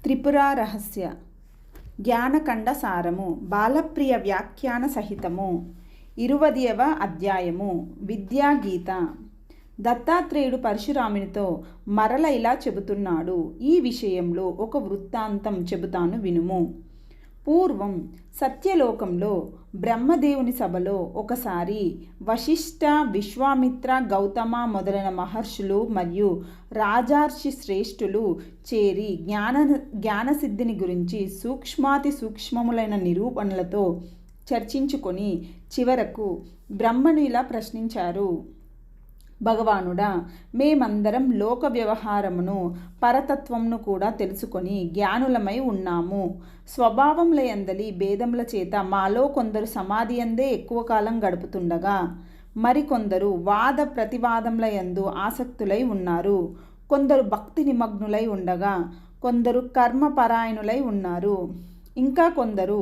త్రిపురా రహస్య జ్ఞానకండ సారము బాలప్రియ వ్యాఖ్యాన సహితము 20వ అధ్యాయము విద్యాగీత. దత్తాత్రేయుడు పరశురామునితో మరల ఇలా చెబుతున్నాడు. ఈ విషయంలో ఒక వృత్తాంతం చెబుతాను వినుము. పూర్వం సత్యలోకంలో బ్రహ్మదేవుని సభలో ఒకసారి వశిష్ఠ, విశ్వామిత్ర, గౌతమ మొదలైన మహర్షులు మరియు రాజర్షి శ్రేష్ఠులు చేరి జ్ఞానసిద్ధిని గురించి సూక్ష్మాతి సూక్ష్మములైన నిరూపణలతో చర్చించుకొని చివరకు బ్రహ్మను ఇలా ప్రశ్నించారు. భగవానుడా, మేమందరం లోక వ్యవహారమును పరతత్వమును కూడా తెలుసుకొని జ్ఞానులమై ఉన్నాము. స్వభావముల యందలి భేదముల చేత మాలో కొందరు సమాధి యందే ఎక్కువ కాలం గడుపుతుండగా మరికొందరు వాద ప్రతివాదముల యందు ఆసక్తులై ఉన్నారు. కొందరు భక్తి నిమగ్నులై ఉండగా కొందరు కర్మపరాయణులై ఉన్నారు. ఇంకా కొందరు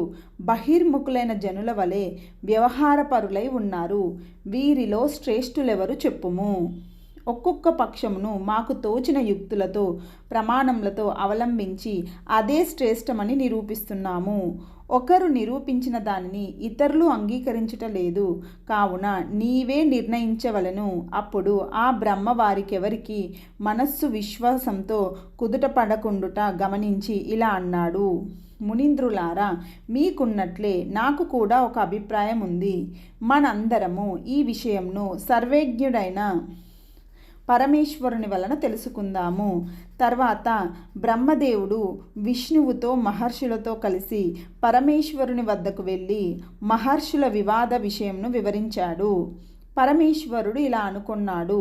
బహిర్ముఖులైన జనుల వలె వ్యవహారపరులై ఉన్నారు. వీరిలో శ్రేష్ఠులెవరు చెప్పుము. ఒక్కొక్క పక్షమును మాకు తోచిన యుక్తులతో ప్రమాణములతో అవలంబించి అదే శ్రేష్టమని నిరూపిస్తున్నాము. ఒకరు నిరూపించిన దానిని ఇతరులు అంగీకరించుటలేదు. కావున నీవే నిర్ణయించవలను. అప్పుడు ఆ బ్రహ్మ వారికెవరికి మనస్సు విశ్వాసంతో కుదుట పడకుండుట గమనించి ఇలా అన్నాడు. మునీంద్రులారా, మీకున్నట్లే నాకు కూడా ఒక అభిప్రాయం ఉంది. మనందరము ఈ విషయంను సర్వజ్ఞుడైన పరమేశ్వరుని వలన తెలుసుకుందాము. తర్వాత బ్రహ్మదేవుడు విష్ణువుతో మహర్షులతో కలిసి పరమేశ్వరుని వద్దకు వెళ్ళి మహర్షుల వివాద విషయంను వివరించాడు. పరమేశ్వరుడు ఇలా అనుకున్నాడు.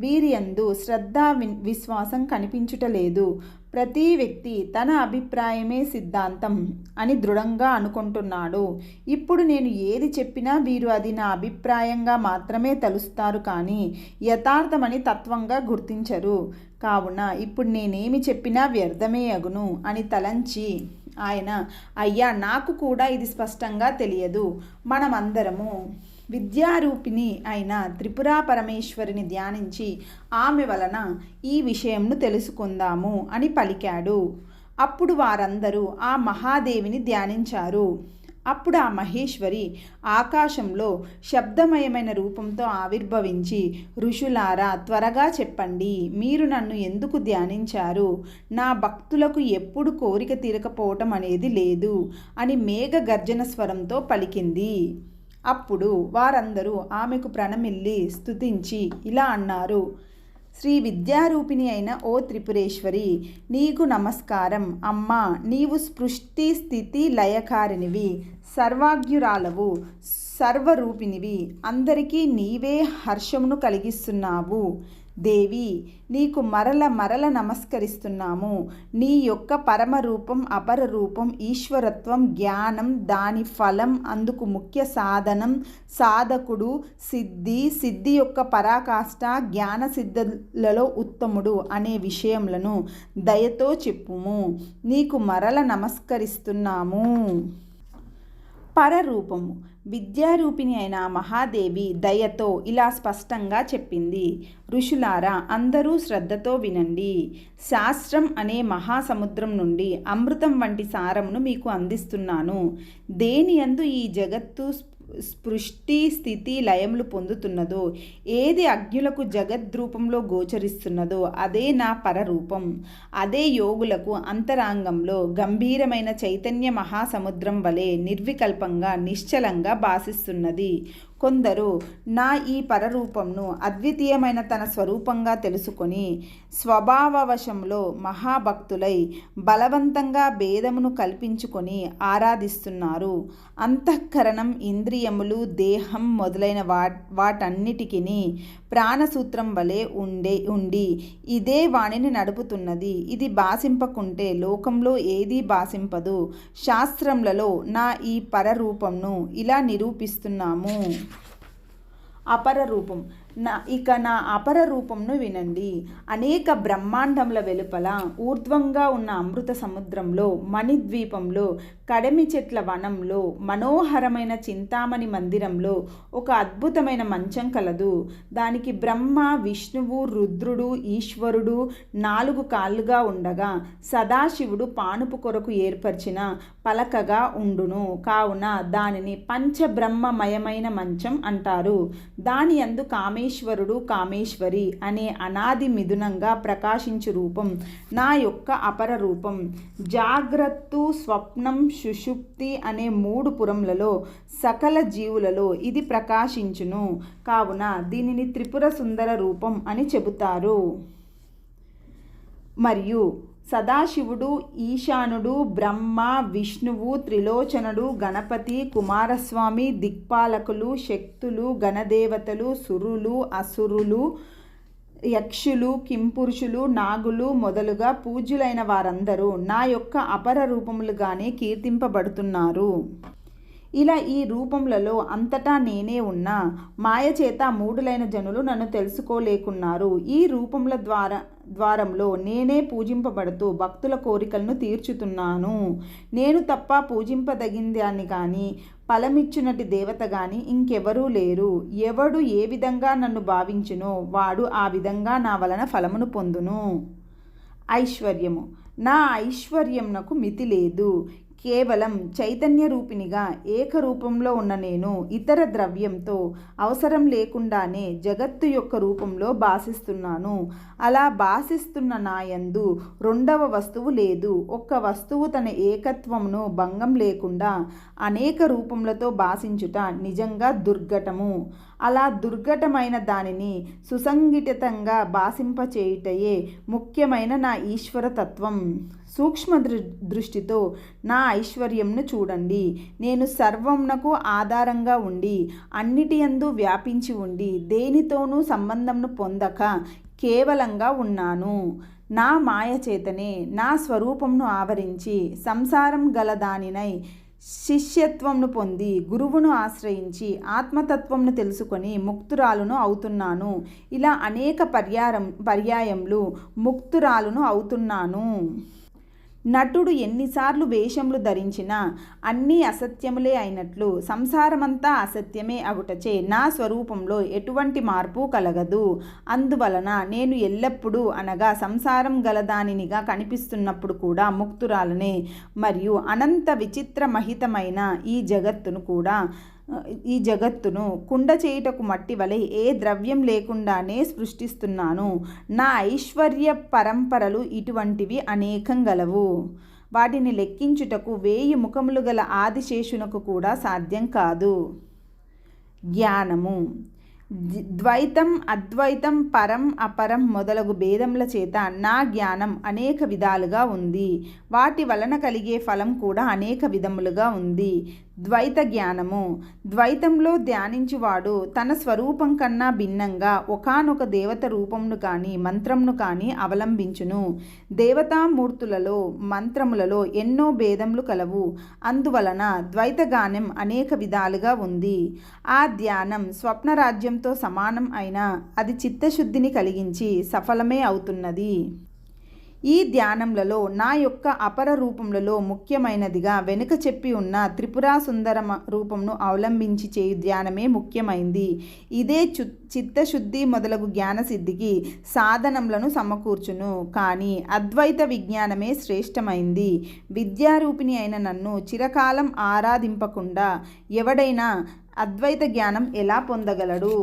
వీరియందు శ్రద్ధ విశ్వాసం కనిపించుటలేదు. ప్రతి వ్యక్తి తన అభిప్రాయమే సిద్ధాంతం అని దృఢంగా అనుకుంటున్నాడు. ఇప్పుడు నేను ఏది చెప్పినా వీరు అది నా అభిప్రాయంగా మాత్రమే తలుస్తారు, కానీ యథార్థమని తత్వంగా గుర్తించరు. కావున ఇప్పుడు నేనేమి చెప్పినా వ్యర్థమే అగును అని తలంచి ఆయన, అయ్యా, నాకు కూడా ఇది స్పష్టంగా తెలియదు. మనమందరము విద్యారూపిణి అయిన త్రిపురా పరమేశ్వరిని ధ్యానించి ఆమె వలన ఈ విషయంను తెలుసుకుందాము అని పలికాడు. అప్పుడు వారందరూ ఆ మహాదేవిని ధ్యానించారు. అప్పుడు ఆ మహేశ్వరి ఆకాశంలో శబ్దమయమైన రూపంతో ఆవిర్భవించి, ఋషులారా, త్వరగా చెప్పండి, మీరు నన్ను ఎందుకు ధ్యానించారు? నా భక్తులకు ఎప్పుడు కోరిక తీరకపోవటం అనేది లేదు అని మేఘ గర్జన స్వరంతో పలికింది. అప్పుడు వారందరూ ఆమెకు ప్రణమిల్లి స్తుతించి ఇలా అన్నారు. శ్రీ విద్యారూపిణి అయిన ఓ త్రిపురేశ్వరి, నీకు నమస్కారం. అమ్మా, నీవు సృష్టి స్థితి లయకారినివి, సర్వాజ్ఞురాలవు, సర్వరూపినివి. అందరికీ నీవే హర్షమును కలిగిస్తున్నావు. దేవి, నీకు మరల నమస్కరిస్తున్నాము. నీ యొక్క పరమరూపం, అపరరూపం, ఈశ్వరత్వం, జ్ఞానం, దాని ఫలం, అందుకు ముఖ్య సాధనం, సాధకుడు, సిద్ధి యొక్క పరాకాష్ఠ, జ్ఞాన సిద్ధులలో ఉత్తముడు అనే విషయములను దయతో చెప్పుము. నీకు మరల నమస్కరిస్తున్నాము. పరరూపము విద్యారూపిణి అయిన మహాదేవి దయతో ఇలా స్పష్టంగా చెప్పింది. ఋషులారా, అందరూ శ్రద్ధతో వినండి. శాస్త్రం అనే మహాసముద్రం నుండి అమృతం వంటి సారమును మీకు అందిస్తున్నాను. దేనియందు ఈ జగత్తు సృష్టి స్థితి లయములు పొందుతున్నదో, ఏది అజ్ఞులకు జగద్రూపంలో గోచరిస్తున్నదో అదే నా పరరూపం. అదే యోగులకు అంతరాంగంలో గంభీరమైన చైతన్య మహాసముద్రం వలె నిర్వికల్పంగా నిశ్చలంగా భాసిస్తున్నది. కొందరు నా ఈ పరరూపంను అద్వితీయమైన తన స్వరూపంగా తెలుసుకొని స్వభావవశంలో మహాభక్తులై బలవంతంగా భేదమును కల్పించుకొని ఆరాధిస్తున్నారు. అంతఃకరణం, ఇంద్రియములు, దేహం మొదలైన వాటన్నిటికీ ప్రాణసూత్రం వలె ఉండి ఇదే వాణిని నడుపుతున్నది. ఇది భాసింపకుంటే లోకంలో ఏదీ భాసింపదు. శాస్త్రములలో నా ఈ పరరూపంను ఇలా నిరూపిస్తున్నాము. అపరరూపం నా అపర రూపంను వినండి. అనేక బ్రహ్మాండముల వెలుపల ఊర్ధ్వంగా ఉన్న అమృత సముద్రంలో, మణిద్వీపంలో, కడమి చెట్ల వనంలో, మనోహరమైన చింతామణి మందిరంలో ఒక అద్భుతమైన మంచం కలదు. దానికి బ్రహ్మ, విష్ణువు, రుద్రుడు, ఈశ్వరుడు 4 కాళ్ళుగా ఉండగా సదాశివుడు పానుపు కొరకు ఏర్పరిచిన పలకగా ఉండును. కావున దానిని పంచబ్రహ్మమయమైన మంచం అంటారు. దాని యందు కామేశ్వరుడు, కామేశ్వరి అనే అనాది మిథునంగా ప్రకాశించు రూపం నా యొక్క అపర రూపం. జాగ్రత్త, స్వప్నం, సుషుప్తి అనే 3 పురములలో సకల జీవులలో ఇది ప్రకాశించును. కావున దీనిని త్రిపుర సుందర రూపం అని చెబుతారు. మరియు సదాశివుడు, ఈశానుడు, బ్రహ్మ, విష్ణువు, త్రిలోచనుడు, గణపతి, కుమారస్వామి, దిక్పాలకులు, శక్తులు, గణదేవతలు, సురులు, అసురులు, యక్షులు, కింపురుషులు, నాగులు మొదలుగా పూజ్యులైన వారందరూ నా యొక్క అపర రూపములుగానే కీర్తింపబడుతున్నారు. ఇలా ఈ రూపములలో అంతటా నేనే ఉన్నా మాయచేత మూఢులైన జనులు నన్ను తెలుసుకోలేకున్నారు. ఈ రూపముల ద్వారంలో నేనే పూజింపబడుతూ భక్తుల కోరికలను తీర్చుతున్నాను. నేను తప్ప పూజింపదగిందాన్ని కానీ ఫలమిచ్చునటి దేవత కానీ ఇంకెవరూ లేరు. ఎవడు ఏ విధంగా నన్ను భావించునో వాడు ఆ విధంగా నా వలన ఫలమును పొందును. ఐశ్వర్యము. నా ఐశ్వర్యంనకు మితి లేదు. కేవలం చైతన్య రూపిణిగా ఏకరూపంలో ఉన్న నేను ఇతర ద్రవ్యంతో అవసరం లేకుండానే జగత్తు యొక్క రూపంలో భాసిస్తున్నాను. అలా భాసిస్తున్న నా యందు రెండవ వస్తువు లేదు. ఒక్క వస్తువు తన ఏకత్వమును భంగం లేకుండా అనేక రూపములతో భాసించుట నిజంగా దుర్ఘటము. అలా దుర్ఘటమైన దానిని సుసంఘటితంగా భాసింపచేయుటయే ముఖ్యమైన నా ఈశ్వర తత్వం. సూక్ష్మ దృష్టితో నా ఐశ్వర్యంను చూడండి. నేను సర్వమునకు ఆధారంగా ఉండి అన్నిటి యందు వ్యాపించి ఉండి దేనితోనూ సంబంధంను పొందక కేవలంగా ఉన్నాను. నా మాయ చేతనే నా స్వరూపంను ఆవరించి సంసారం గలదానినై శిష్యత్వంను పొంది గురువును ఆశ్రయించి ఆత్మతత్వంను తెలుసుకొని ముక్తురాలును అవుతున్నాను. ఇలా అనేక పర్యాయములు ముక్తురాలును అవుతున్నాను. నటుడు ఎన్నిసార్లు వేషములు ధరించినా అన్నీ అసత్యములే అయినట్లు సంసారమంతా అసత్యమే అగుటచే నా స్వరూపంలో ఎటువంటి మార్పు కలగదు. అందువలన నేను ఎల్లప్పుడూ అనగా సంసారం గలదానినిగా కనిపిస్తున్నప్పుడు కూడా ముక్తురాలనే. మరియు అనంత విచిత్రమహితమైన ఈ జగత్తును కుండ చేయుటకు మట్టి వలె ఏ ద్రవ్యం లేకుండానే సృష్టిస్తున్నాను. నా ఐశ్వర్య పరంపరలు ఇటువంటివి అనేకం గలవు. వాటిని లెక్కించుటకు 1000 ముఖములు గల ఆదిశేషునకు కూడా సాధ్యం కాదు. జ్ఞానము. ద్వైతం, అద్వైతం, పరం, అపరం మొదలగు భేదముల చేత నా జ్ఞానం అనేక విధాలుగా ఉంది. వాటి వలన కలిగే ఫలం కూడా అనేక విధములుగా ఉంది. ద్వైత జ్ఞానము. ద్వైతంలో ధ్యానించువాడు తన స్వరూపం కన్నా భిన్నంగా ఒకానొక దేవత రూపమును కానీ మంత్రమును కానీ అవలంబించును. దేవతామూర్తులలో మంత్రములలో ఎన్నో భేదములు కలవు. అందువలన ద్వైత జ్ఞానం అనేక విధాలుగా ఉంది. ఆ ధ్యానం స్వప్నరాజ్యంతో సమానం అయినా అది చిత్తశుద్ధిని కలిగించి సఫలమే అవుతున్నది. ఈ ధ్యానములలో నా యొక్క అపర రూపములలో ముఖ్యమైనదిగా వెనుక చెప్పి ఉన్న త్రిపురా సుందర రూపమును అవలంబించి చేయు ధ్యానమే ముఖ్యమైంది. ఇదే చిత్తశుద్ధి మొదలగు జ్ఞానసిద్ధికి సాధనములను సమకూర్చును. కానీ అద్వైత విజ్ఞానమే శ్రేష్టమైంది. విద్యారూపిణి అయిన నన్ను చిరకాలం ఆరాధింపకుండా ఎవడైనా అద్వైత జ్ఞానం ఎలా పొందగలడు?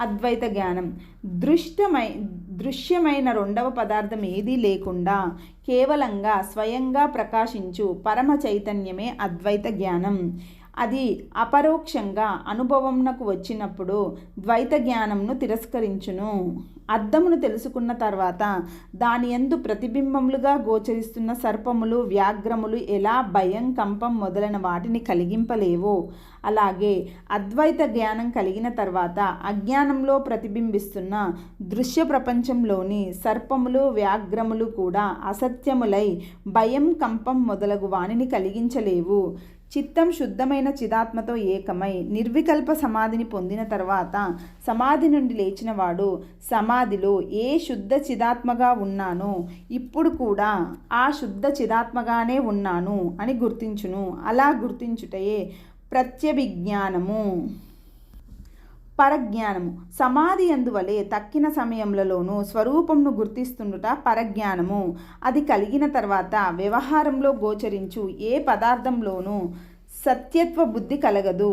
అద్వైత జ్ఞానం దృశ్యమైన రెండవ పదార్థం ఏదీ లేకుండా కేవలంగా స్వయంగా ప్రకాశించు పరమ చైతన్యమే అద్వైత జ్ఞానం. అది అపరోక్షంగా అనుభవంనకు వచ్చినప్పుడు ద్వైత జ్ఞానంను తిరస్కరించును. అద్దమును తెలుసుకున్న తర్వాత దాని యందు ప్రతిబింబములుగా గోచరిస్తున్న సర్పములు, వ్యాఘ్రములు ఎలా భయం, కంపం మొదలైన వాటిని కలిగింపలేవో అలాగే అద్వైత జ్ఞానం కలిగిన తర్వాత అజ్ఞానంలో ప్రతిబింబిస్తున్న దృశ్య ప్రపంచంలోని సర్పములు, వ్యాఘ్రములు కూడా అసత్యములై భయం, కంపం మొదలగు వానిని కలిగించలేవు. చిత్తం శుద్ధమైన చిదాత్మతో ఏకమై నిర్వికల్ప సమాధిని పొందిన తర్వాత సమాధి నుండి లేచిన వాడు సమాధిలో ఏ శుద్ధ చిదాత్మగా ఉన్నానో ఇప్పుడు కూడా ఆ శుద్ధ చిదాత్మగానే ఉన్నాను అని గుర్తించును. అలా గుర్తించుటయే ప్రత్యభిజ్ఞానము. పరజ్ఞానము సమాధి అందువలే తక్కిన సమయములలోనూ స్వరూపంను గుర్తిస్తుండుట పరజ్ఞానము. అది కలిగిన తర్వాత వ్యవహారంలో గోచరించు ఏ పదార్థంలోనూ సత్యత్వ బుద్ధి కలగదు.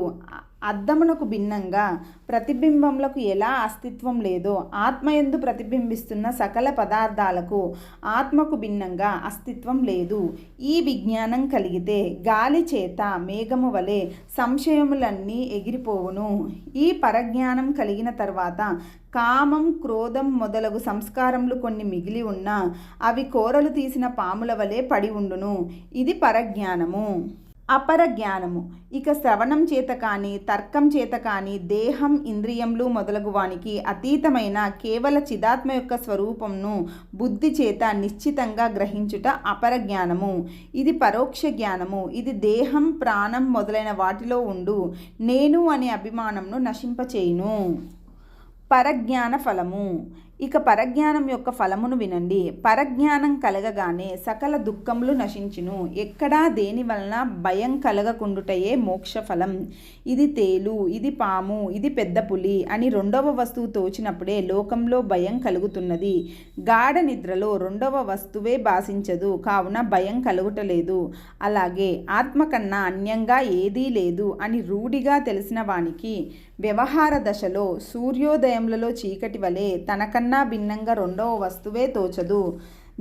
అద్దమునకు భిన్నంగా ప్రతిబింబములకు ఎలా అస్తిత్వం లేదో ఆత్మయందు ప్రతిబింబిస్తున్న సకల పదార్థాలకు ఆత్మకు భిన్నంగా అస్తిత్వం లేదు. ఈ విజ్ఞానం కలిగితే గాలి చేత మేఘము వలె సంశయములన్నీ ఎగిరిపోవును. ఈ పరజ్ఞానం కలిగిన తర్వాత కామం, క్రోధం మొదలగు సంస్కారములు కొన్ని మిగిలి ఉన్నా అవి కోరలు తీసిన పాముల వలె పడి ఉండును. ఇది పరజ్ఞానము. అపరజ్ఞానము ఇక శ్రవణం చేత కానీ తర్కం చేత కానీ దేహం, ఇంద్రియములు మొదలగు వానికి అతీతమైన కేవల చిదాత్మ యొక్క స్వరూపంను బుద్ధి చేత నిశ్చితంగా గ్రహించుట అపరజ్ఞానము. ఇది పరోక్ష జ్ఞానము. ఇది దేహం, ప్రాణం మొదలైన వాటిలో ఉండు నేను అనే అభిమానంను నశింపచేయును. పరజ్ఞాన ఫలము ఇక పరజ్ఞానం యొక్క ఫలమును వినండి. పరజ్ఞానం కలగగానే సకల దుఃఖములు నశించును. ఎక్కడా దేని వలన భయం కలగకుండుటయే మోక్ష ఫలం. ఇది తేలు, ఇది పాము, ఇది పెద్ద పులి అని రెండవ వస్తువు తోచినప్పుడే లోకంలో భయం కలుగుతున్నది. గాఢ నిద్రలో రెండవ వస్తువే భాషించదు, కావున భయం కలుగుటలేదు. అలాగే ఆత్మ కన్నా అన్యంగా ఏదీ లేదు అని రూఢిగా తెలిసిన వానికి వ్యవహార దశలో సూర్యోదయములలో చీకటి వలె తనకన్నా భిన్నంగా రెండవ వస్తువే తోచదు.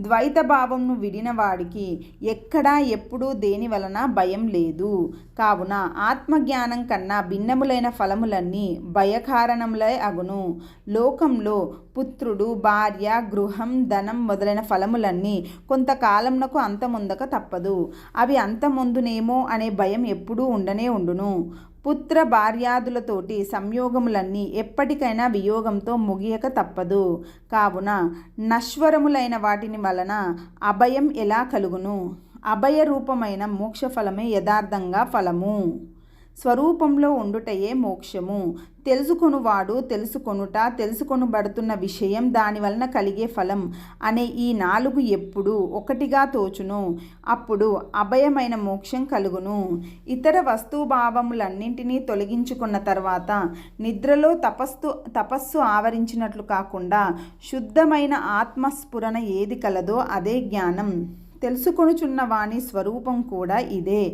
ద్వైత భావంను విడిన వాడికి ఎక్కడా ఎప్పుడూ దేని వలన భయం లేదు. కావున ఆత్మజ్ఞానం కన్నా భిన్నములైన ఫలములన్నీ భయకారణములై అగును. లోకంలో పుత్రుడు, భార్య, గృహం, ధనం మొదలైన ఫలములన్నీ కొంతకాలంనకు అంతమొందక తప్పదు. అవి అంతమొందునేమో అనే భయం ఎప్పుడూ ఉండనే ఉండును. పుత్ర భార్యాదులతోటి సంయోగములన్నీ ఎప్పటికైనా వియోగంతో ముగియక తప్పదు. కావున నశ్వరములైన వాటిని వలన అభయం ఎలా కలుగును? అభయ రూపమైన మోక్షఫలమే యథార్థంగా ఫలము. స్వరూపంలో ఉండుటయే మోక్షము. తెలుసుకొనువాడు తెలుసుకొనుట, తెలుసుకొనబడుతున్న విషయం, దాని వలన కలిగే ఫలం అనే ఈ నాలుగు ఎప్పుడు ఒకటిగా తోచును. అప్పుడు అభయమైన మోక్షం కలుగును. ఇతర వస్తుభావములన్నింటినీ తొలగించుకున్న తర్వాత నిద్రలో తపస్సు ఆవరించినట్లు కాకుండా శుద్ధమైన ఆత్మస్ఫురణ ఏది కలదో అదే జ్ఞానం. తెలుసుకొనుచున్న వాని స్వరూపం కూడా ఇదే.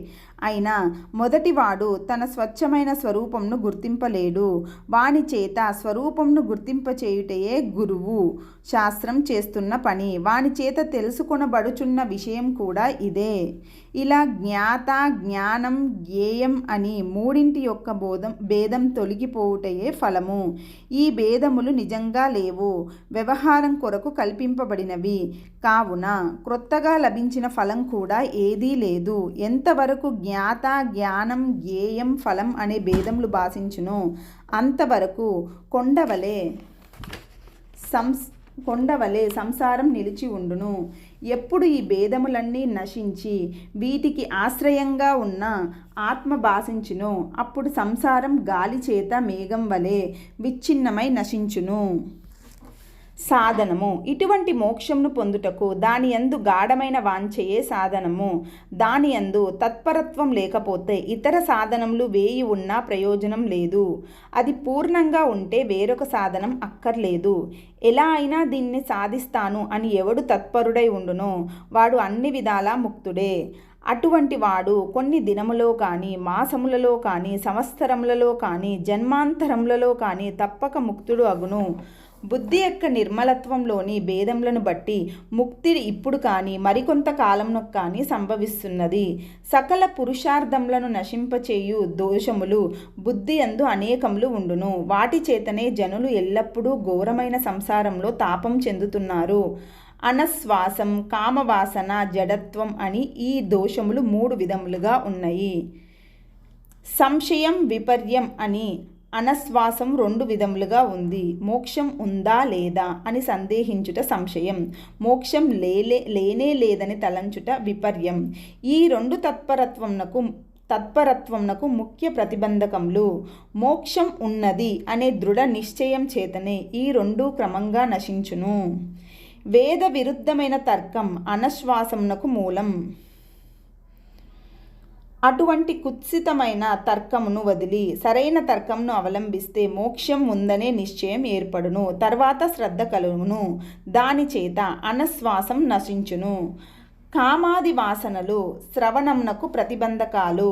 అయినా మొదటివాడు తన స్వచ్ఛమైన స్వరూపంను గుర్తింపలేడు. వాని చేత స్వరూపంను గుర్తింపచేయుటయే గురువు, శాస్త్రం చేస్తున్న పని. వాని చేత తెలుసుకొనబడుచున్న విషయం కూడా ఇదే. ఇలా జ్ఞాత, జ్ఞానం, జ్ఞేయం అని మూడింటి యొక్క భేదం తొలగిపోవుటయే ఫలము. ఈ భేదములు నిజంగా లేవు, వ్యవహారం కొరకు కల్పింపబడినవి. కావున క్రొత్తగా లభించిన ఫలం కూడా ఏదీ లేదు. ఎంతవరకు జ్ఞాత, జ్ఞానం, జ్ఞేయం, ఫలం అనే భేదములు భాషించును అంతవరకు కొండవలే సంసారం నిలిచి ఉండును. ఎప్పుడు ఈ భేదములన్నీ నశించి వీటికి ఆశ్రయంగా ఉన్న ఆత్మ భాషించును అప్పుడు సంసారం గాలి చేత మేఘం వలె విచ్ఛిన్నమై నశించును. సాధనము ఇటువంటి మోక్షమును పొందుటకు దాని యందు గాఢమైన వాంఛయే సాధనము. దాని యందు తత్పరత్వం లేకపోతే ఇతర సాధనములు వేయి ఉన్నా ప్రయోజనం లేదు. అది పూర్ణంగా ఉంటే వేరొక సాధనం అక్కర్లేదు. ఎలా అయినా దీన్ని సాధిస్తాను అని ఎవడు తత్పరుడై ఉండునో వాడు అన్ని విధాలా ముక్తుడే. అటువంటి వాడు కొన్ని దినములో కానీ, మాసములలో కానీ, సంవత్సరములలో కానీ, జన్మాంతరములలో కానీ తప్పక ముక్తుడు అగును. బుద్ధి యొక్క నిర్మలత్వంలోని భేదములను బట్టి ముక్తి ఇప్పుడు కానీ మరికొంత కాలంలో కానీ సంభవిస్తున్నది. సకల పురుషార్థములను నశింపచేయు దోషములు బుద్ధి యందు అనేకములు ఉండును. వాటి చేతనే జనులు ఎల్లప్పుడూ ఘోరమైన సంసారంలో తాపం చెందుతున్నారు. అనశ్వాసం, కామవాసన, జడత్వం అని ఈ దోషములు 3 విధములుగా ఉన్నాయి. సంశయం, విపర్యం అని అనశ్వాసం 2 విధములుగా ఉంది. మోక్షం ఉందా లేదా అని సందేహించుట సంశయం, మోక్షం లేనే లేదని తలంచుట విపర్యం. ఈ 2 తత్పరత్వమునకు తత్పరత్వమునకు ముఖ్య ప్రతిబంధకములు. మోక్షం ఉన్నది అనే దృఢ నిశ్చయం చేతనే ఈ రెండూ క్రమంగా నశించును. వేద విరుద్ధమైన తర్కం అనశ్వాసమునకు మూలం. అటువంటి కుత్సితమైన తర్కమును వదిలి సరైన తర్కమును అవలంబిస్తే మోక్షం ఉందనే నిశ్చయం ఏర్పడును. తర్వాత శ్రద్ధ కలుగును. దాని చేత అనశ్వాసం నశించును. కామాది వాసనలు శ్రవణమునకు ప్రతిబంధకాలు.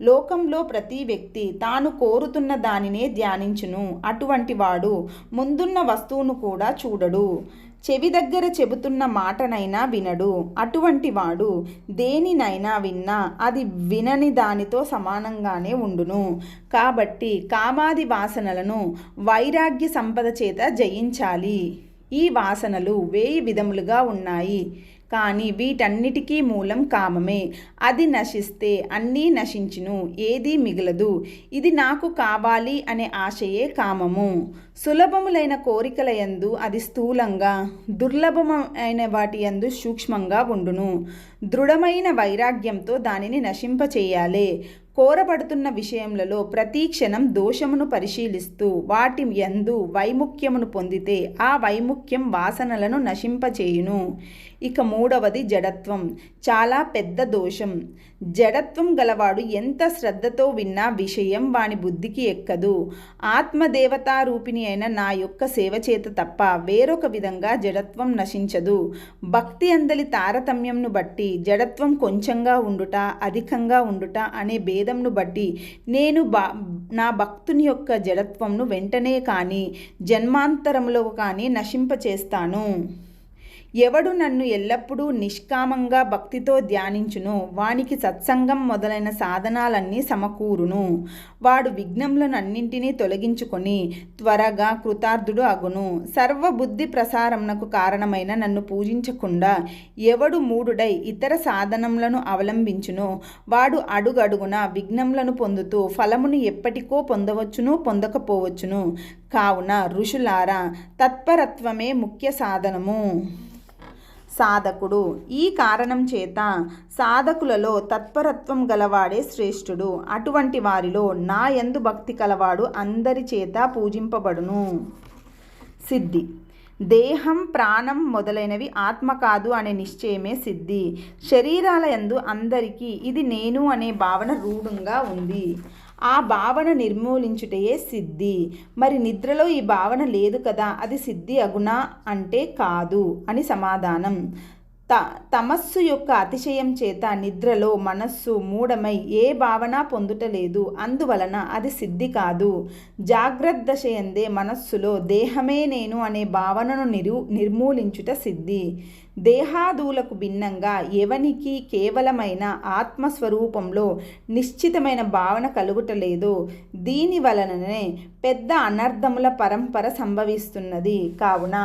లోకంలో ప్రతి వ్యక్తి తాను కోరుతున్న దానినే ధ్యానించును. అటువంటి వాడు ముందున్న వస్తువును కూడా చూడడు. చెవి దగ్గర చెబుతున్న మాటనైనా వినడు. అటువంటి వాడు దేనినైనా విన్నా అది వినని దానితో సమానంగానే ఉండును. కాబట్టి కామాది వాసనలను వైరాగ్య సంపద చేత జయించాలి. ఈ వాసనలు 1000 విధములుగా ఉన్నాయి. కానీ వీటన్నిటికీ మూలం కామమే. అది నశిస్తే అన్నీ నశించును, ఏదీ మిగలదు. ఇది నాకు కావాలి అనే ఆశయే కామము. సులభములైన కోరికల యందు అది స్థూలంగా, దుర్లభమైన వాటి యందు సూక్ష్మంగా ఉండును. దృఢమైన వైరాగ్యంతో దానిని నశింపచేయాలి. కోరబడుతున్న విషయములలో ప్రతి క్షణం దోషమును పరిశీలిస్తూ వాటి యందు వైముఖ్యమును పొందితే ఆ వైముఖ్యం వాసనలను నశింపచేయును. ఇక మూడవది జడత్వం. చాలా పెద్ద దోషం. జడత్వం గలవాడు ఎంత శ్రద్ధతో విన్నా విషయం వాని బుద్ధికి ఎక్కదు. ఆత్మదేవతారూపిణి అయిన నా యొక్క సేవ చేత తప్ప వేరొక విధంగా జడత్వం నశించదు. భక్తి అందలి తారతమ్యంను బట్టి జడత్వం కొంచెంగా ఉండుట, అధికంగా ఉండుట అనే భేదంను బట్టి నేను నా భక్తుని యొక్క జడత్వంను వెంటనే కానీ జన్మాంతరంలో కానీ నశింపచేస్తాను. ఎవడు నన్ను ఎల్లప్పుడూ నిష్కామంగా భక్తితో ధ్యానించును వానికి సత్సంగం మొదలైన సాధనాలన్నీ సమకూరును. వాడు విఘ్నములనన్నింటినీ తొలగించుకొని త్వరగా కృతార్థుడు అగును. సర్వబుద్ధి ప్రసారమునకు కారణమైన నన్ను పూజించకుండా ఎవడు మూఢుడై ఇతర సాధనములను అవలంబించునో వాడు అడుగడుగున విఘ్నములను పొందుతూ ఫలమును ఎప్పటికో పొందవచ్చును, పొందకపోవచ్చును. కావున ఋషులారా, తత్పరత్వమే ముఖ్య సాధనము. సాధకుడు. ఈ కారణం చేత సాధకులలో తత్పరత్వం గలవాడే శ్రేష్ఠుడు. అటువంటి వారిలో నా యందు భక్తి కలవాడు అందరి చేత పూజింపబడును. సిద్ధి. దేహం, ప్రాణం మొదలైనవి ఆత్మ కాదు అనే నిశ్చయమే సిద్ధి. శరీరాల యందు అందరికీ ఇది నేను అనే భావన రూఢంగా ఉంది. ఆ భావన నిర్మూలించుటయే సిద్ధి. మరి నిద్రలో ఈ భావన లేదు కదా, అది సిద్ధి అగునా అంటే కాదు అని సమాధానం. తమస్సు యొక్క అతిశయం చేత నిద్రలో మనస్సు మూఢమై ఏ భావన పొందుటలేదు. అందువలన అది సిద్ధి కాదు. జాగ్రత్త దశయందే మనస్సులో దేహమే నేను అనే భావనను నిర్మూలించుట సిద్ధి. దేహాదులకు భిన్నంగా ఎవనికి కేవలమైన ఆత్మస్వరూపంలో నిశ్చితమైన భావన కలుగుటలేదు. దీని వలననే పెద్ద అనర్థముల పరంపర సంభవిస్తున్నది. కావున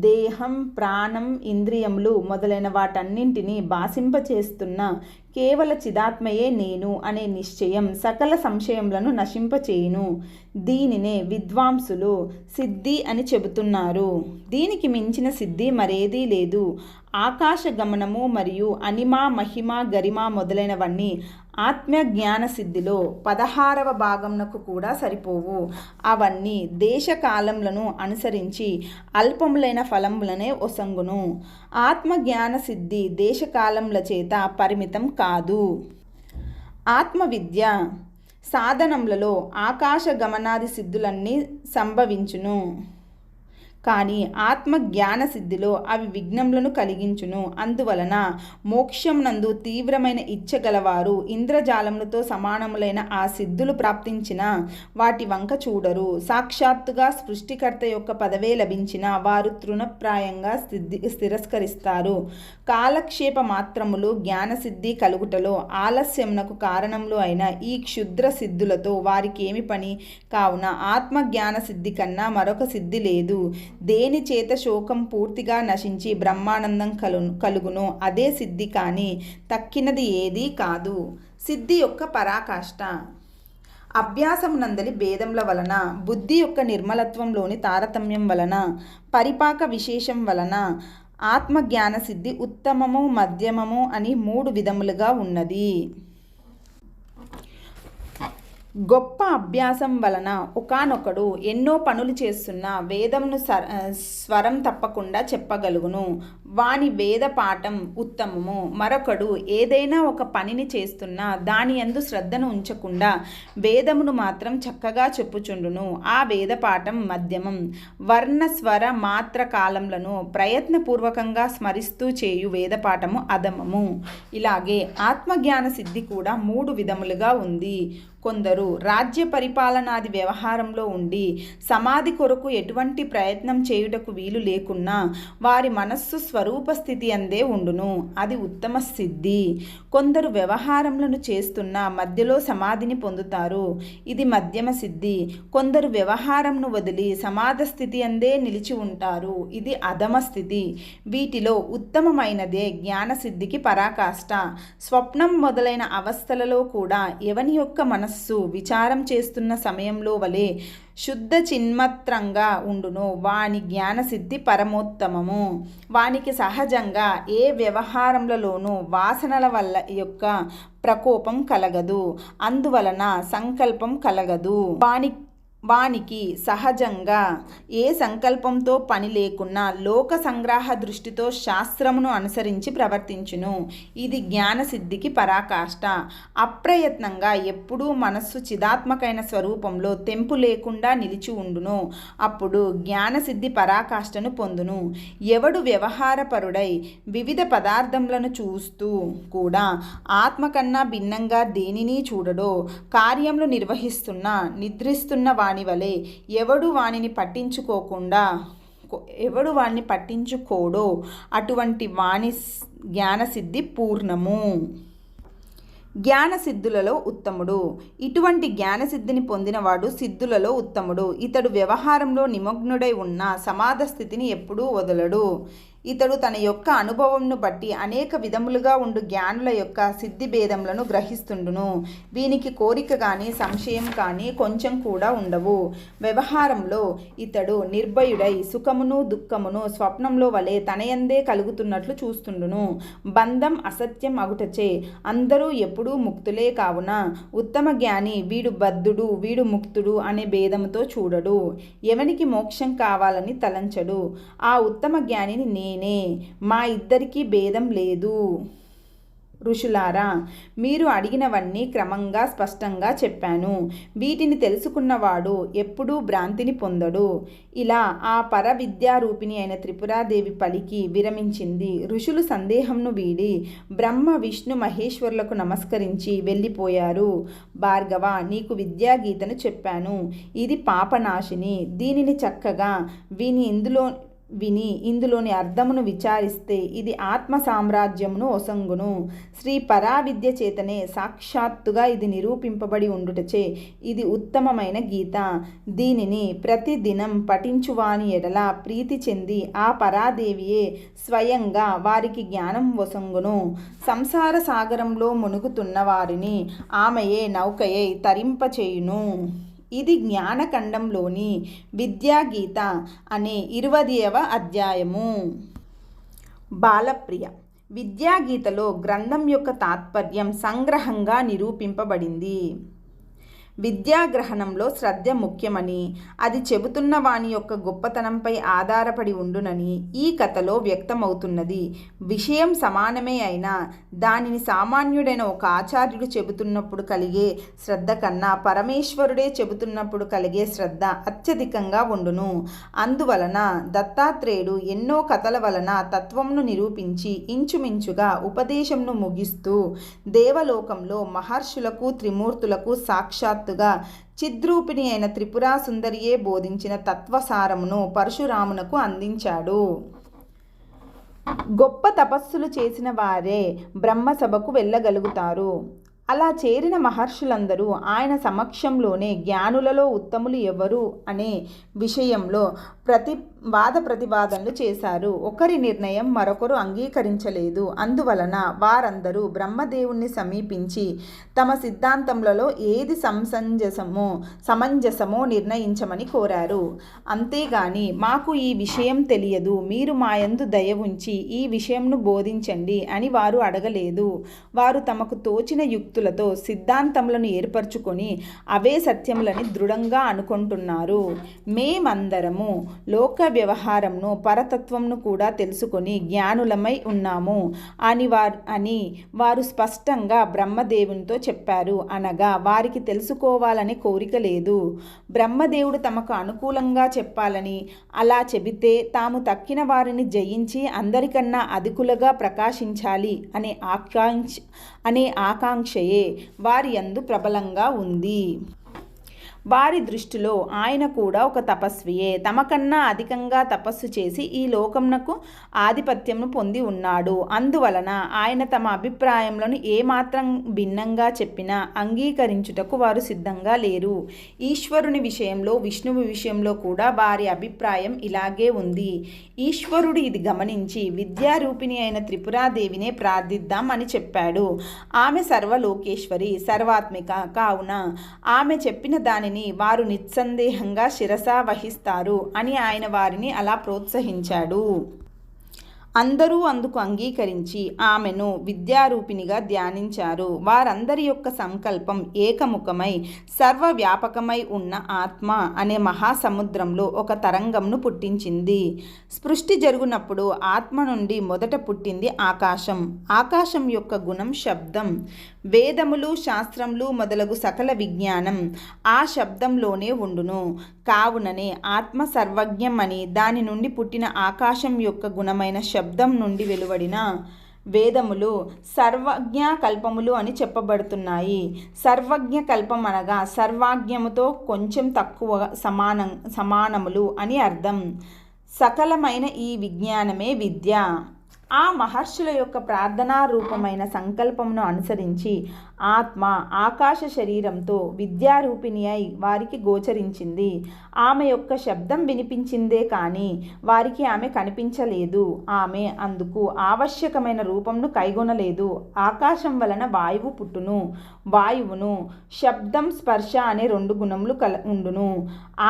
దేహం, ప్రాణం, ఇంద్రియములు మొదలైన వాటన్నింటినీ భాసింపచేస్తున్న కేవల చిదాత్మయే నేను అనే నిశ్చయం సకల సంశయములను నశింపచేయును. దీనినే విద్వాంసులు సిద్ధి అని చెబుతున్నారు. దీనికి మించిన సిద్ధి మరేదీ లేదు. ఆకాశ గమనము మరియు అనిమా, మహిమ, గరిమ మొదలైనవన్నీ ఆత్మజ్ఞాన సిద్ధిలో 16వ భాగంనకు కూడా సరిపోవు. అవన్నీ దేశకాలములను అనుసరించి అల్పములైన ఫలములనే ఒసంగును. ఆత్మజ్ఞాన సిద్ధి దేశకాలముల చేత పరిమితం కాదు. ఆత్మవిద్య సాధనములలో ఆకాశ గమనాది సిద్ధులన్నీ సంభవించును. కానీ ఆత్మజ్ఞాన సిద్ధిలో అవి విఘ్నములను కలిగించును. అందువలన మోక్షంనందు తీవ్రమైన ఇచ్చ గలవారు ఇంద్రజాలములతో సమానములైన ఆ సిద్ధులు ప్రాప్తించిన వాటి వంక చూడరు. సాక్షాత్తుగా సృష్టికర్త యొక్క పదవే లభించిన వారు తృణప్రాయంగా తిరస్కరిస్తారు. కాలక్షేప మాత్రములు జ్ఞానసిద్ధి కలుగుటలో ఆలస్యమునకు కారణములు అయిన ఈ క్షుద్ర సిద్ధులతో వారికి ఏమి పని? కావున ఆత్మజ్ఞాన సిద్ధి కన్నా మరొక సిద్ధి లేదు. దేని చేత శోకం పూర్తిగా నశించి బ్రహ్మానందం కలుగునో అదే సిద్ధి, కానీ తక్కినది ఏదీ కాదు. సిద్ధి యొక్క పరాకాష్ట అభ్యాసమునందలి భేదముల వలన, బుద్ధి యొక్క నిర్మలత్వంలోని తారతమ్యం వలన, పరిపాక విశేషం వలన ఆత్మజ్ఞాన సిద్ధి ఉత్తమము, మధ్యమము అని 3 విధములుగా ఉన్నది. గొప్ప అభ్యాసం వలన ఒకానొకడు ఎన్నో పనులు చేస్తున్న వేదమును స్వరం తప్పకుండా చెప్పగలుగును. వాని వేద పాఠం ఉత్తమము. మరొకడు ఏదైనా ఒక పనిని చేస్తున్నా దాని యందు శ్రద్ధను ఉంచకుండా వేదమును మాత్రం చక్కగా చెప్పుచుండును. ఆ వేద పాఠం మధ్యమం. వర్ణ స్వర మాత్ర కాలములను ప్రయత్నపూర్వకంగా స్మరిస్తూ చేయు వేదపాఠము అధమము. ఇలాగే ఆత్మజ్ఞాన సిద్ధి కూడా 3 విధములుగా ఉంది. కొందరు రాజ్య పరిపాలనాది వ్యవహారంలో ఉండి సమాధి కొరకు ఎటువంటి ప్రయత్నం చేయుటకు వీలు లేకున్నా వారి మనస్సు స్వరూపస్థితి అందే ఉండును. అది ఉత్తమ సిద్ధి. కొందరు వ్యవహారములను చేస్తున్న మధ్యలో సమాధిని పొందుతారు. ఇది మధ్యమ సిద్ధి. కొందరు వ్యవహారంను వదిలి సమాధ స్థితి అందే నిలిచి ఉంటారు. ఇది అధమ స్థితి. వీటిలో ఉత్తమమైనదే జ్ఞానసిద్ధికి పరాకాష్ట. స్వప్నం మొదలైన అవస్థలలో కూడా ఎవని యొక్క మనస్సు విచారం చేస్తున్న సమయంలో వలె శుద్ధ చిన్మత్రంగా ఉండును. వాని జ్ఞానసిద్ధి పరమోత్తమము. వానికి సహజంగా ఏ వ్యవహారములలోనూ వాసనల వల్ల యొక్క ప్రకోపం కలగదు. అందువలన సంకల్పం కలగదు. వానికి సహజంగా ఏ సంకల్పంతో పని లేకున్నా లోక సంగ్రహ దృష్టితో శాస్త్రమును అనుసరించి ప్రవర్తించును. ఇది జ్ఞానసిద్ధికి పరాకాష్ట. అప్రయత్నంగా ఎప్పుడూ మనస్సు చిదాత్మకైన స్వరూపంలో తెంపు లేకుండా నిలిచి ఉండును. అప్పుడు జ్ఞానసిద్ధి పరాకాష్ఠను పొందును. ఎవడు వ్యవహారపరుడై వివిధ పదార్థములను చూస్తూ కూడా ఆత్మకన్నా భిన్నంగా దేనిని చూడడో, కార్యములు నిర్వహిస్తున్న నిద్రిస్తున్న వాని వలె ఎవడు వానిని పట్టించుకోడో అటువంటి వాని జ్ఞానసిద్ధి పూర్ణము. జ్ఞానసిద్ధులలో ఉత్తముడు. ఇటువంటి జ్ఞానసిద్ధిని పొందినవాడు సిద్ధులలో ఉత్తముడు. ఇతడు వ్యవహారంలో నిమగ్నుడై ఉన్న సమాధ స్థితిని ఎప్పుడూ వదలడు. ఇతడు తన యొక్క అనుభవంను బట్టి అనేక విధములుగా ఉండు జ్ఞానుల యొక్క సిద్ధి భేదములను గ్రహిస్తుండును. వీనికి కోరిక కానీ సంశయం కానీ కొంచెం కూడా ఉండవు. వ్యవహారంలో ఇతడు నిర్భయుడై సుఖమును దుఃఖమును స్వప్నంలో వలె తనయందే కలుగుతున్నట్లు చూస్తుండును. బంధం అసత్యం అగుటచే అందరూ ఎప్పుడూ ముక్తులే కావున ఉత్తమ జ్ఞాని వీడు బద్ధుడు వీడు ముక్తుడు అనే భేదముతో చూడడు. ఎవనికి మోక్షం కావాలని తలంచడు. ఆ ఉత్తమ జ్ఞానిని నేనే, మా ఇద్దరికీ భేదం లేదు. ఋషులారా, మీరు అడిగినవన్నీ క్రమంగా స్పష్టంగా చెప్పాను. వీటిని తెలుసుకున్నవాడు ఎప్పుడూ భ్రాంతిని పొందడు. ఇలా ఆ పర విద్యారూపిణి అయిన త్రిపురాదేవి పలికి విరమించింది. ఋషులు సందేహంను వీడి బ్రహ్మ విష్ణు మహేశ్వరులకు నమస్కరించి వెళ్ళిపోయారు. భార్గవ, నీకు విద్యాగీతను చెప్పాను. ఇది పాపనాశిని. దీనిని చక్కగా విని ఇందులోని అర్థమును విచారిస్తే ఇది ఆత్మ సామ్రాజ్యమును ఒసంగును. శ్రీ పరావిద్య చేతనే సాక్షాత్తుగా ఇది నిరూపింపబడి ఉండుటచే ఇది ఉత్తమమైన గీత. దీనిని ప్రతిదినం పఠించువాని ఎడల ప్రీతి చెంది ఆ పరాదేవియే స్వయంగా వారికి జ్ఞానం ఒసంగును. సంసార సాగరంలో మునుగుతున్న వారిని ఆమెయే నౌకయై తరింపచేయును. ఇది జ్ఞానఖండంలోని విద్యాగీత అనే 20వ అధ్యాయము. బాలప్రియ. విద్యాగీతలో గ్రంథం యొక్క తాత్పర్యం సంగ్రహంగా నిరూపింపబడింది. విద్యాగ్రహణంలో శ్రద్ధ ముఖ్యమని, అది చెబుతున్న వాని యొక్క గొప్పతనంపై ఆధారపడి ఉండునని ఈ కథలో వ్యక్తమవుతున్నది. విషయం సమానమే అయినా దానిని సామాన్యుడైన ఒక ఆచార్యుడు చెబుతున్నప్పుడు కలిగే శ్రద్ధ కన్నా పరమేశ్వరుడే చెబుతున్నప్పుడు కలిగే శ్రద్ధ అత్యధికంగా ఉండును. అందువలన దత్తాత్రేయుడు ఎన్నో కథల వలన తత్వంను నిరూపించి ఇంచుమించుగా ఉపదేశంను ముగిస్తూ దేవలోకంలో మహర్షులకు త్రిమూర్తులకు సాక్షాత్ చిద్రూపిణి అయిన త్రిపురా సుందరియే బోధించిన తత్వసారమును పరశురామునకు అందించాడు. గొప్ప తపస్సులు చేసిన వారే బ్రహ్మసభకు వెళ్ళగలుగుతారు. అలా చేరిన మహర్షులందరూ ఆయన సమక్షంలోనే జ్ఞానులలో ఉత్తములు ఎవరు అనే విషయంలో వాద ప్రతివాదనలు చేశారు. ఒకరి నిర్ణయం మరొకరు అంగీకరించలేదు. అందువలన వారందరూ బ్రహ్మదేవుణ్ణి సమీపించి తమ సిద్ధాంతములలో ఏది సమంజసమో నిర్ణయించమని కోరారు. అంతేగాని మాకు ఈ విషయం తెలియదు, మీరు మాయందు దయ ఉంచి ఈ విషయంను బోధించండి అని వారు అడగలేదు. వారు తమకు తోచిన యుక్తులతో సిద్ధాంతములను ఏర్పరచుకొని అవే సత్యములని దృఢంగా అనుకుంటున్నారు. మేమందరము లోక వ్యవహారంను పరతత్వంను కూడా తెలుసుకొని జ్ఞానులమై ఉన్నాము అని వారు స్పష్టంగా బ్రహ్మదేవునితో చెప్పారు. అనగా వారికి తెలుసుకోవాలని కోరిక లేదు. బ్రహ్మదేవుడు తమకు అనుకూలంగా చెప్పాలని, అలా చెబితే తాము తక్కిన వారిని జయించి అందరికన్నా అధికులుగా ప్రకాశించాలి అనే ఆకాంక్షయే వారి యందు ప్రబలంగా ఉంది. వారి దృష్టిలో ఆయన కూడా ఒక తపస్వియే. తమకన్నా అధికంగా తపస్సు చేసి ఈ లోకమునకు ఆధిపత్యంను పొంది ఉన్నాడు. అందువలన ఆయన తమ అభిప్రాయంలోని ఏమాత్రం భిన్నంగా చెప్పినా అంగీకరించుటకు వారు సిద్ధంగా లేరు. ఈశ్వరుని విషయంలో, విష్ణువు విషయంలో కూడా వారి అభిప్రాయం ఇలాగే ఉంది. ఈశ్వరుడు ఇది గమనించి విద్యారూపిణి అయిన త్రిపురాదేవినే ప్రార్థిద్దాం అని చెప్పాడు. ఆమె సర్వలోకేశ్వరి, సర్వాత్మిక కావున ఆమె చెప్పిన దానిని వారు నిస్సందేహంగా శిరసా వహిస్తారు అని ఆయన వారిని అలా ప్రోత్సహించాడు. అందరూ అందుకు అంగీకరించి ఆమెను విద్యారూపిణిగా ధ్యానించారు. వారందరి యొక్క సంకల్పం ఏకముఖమై సర్వవ్యాపకమై ఉన్న ఆత్మ అనే మహాసముద్రంలో ఒక తరంగంను పుట్టించింది. సృష్టి జరుగునప్పుడు ఆత్మ నుండి మొదట పుట్టింది ఆకాశం. ఆకాశం యొక్క గుణం శబ్దం. వేదములు, శాస్త్రములు మొదలగు సకల విజ్ఞానం ఆ శబ్దంలోనే ఉండును. కావుననే ఆత్మ సర్వజ్ఞం అని దాని నుండి పుట్టిన ఆకాశం యొక్క గుణమైన శబ్దం నుండి వెలువడిన వేదములు సర్వజ్ఞ కల్పములు అని చెప్పబడుతున్నాయి. సర్వజ్ఞ కల్పం అనగా సర్వాజ్ఞముతో కొంచెం తక్కువ సమానములు అని అర్థం. సకలమైన ఈ విజ్ఞానమే విద్య. ఆ మహర్షుల యొక్క ప్రార్థనా రూపమైన సంకల్పమును అనుసరించి ఆత్మ ఆకాశ శరీరంతో విద్యారూపిణి అయి వారికి గోచరించింది. ఆమె యొక్క శబ్దం వినిపించిందే కానీ వారికి ఆమె కనిపించలేదు. ఆమె అందుకు ఆవశ్యకమైన రూపంను కైగొనలేదు. ఆకాశం వలన వాయువు పుట్టును, వాయువును శబ్దం, స్పర్శ అనే 2 గుణములు ఉండును.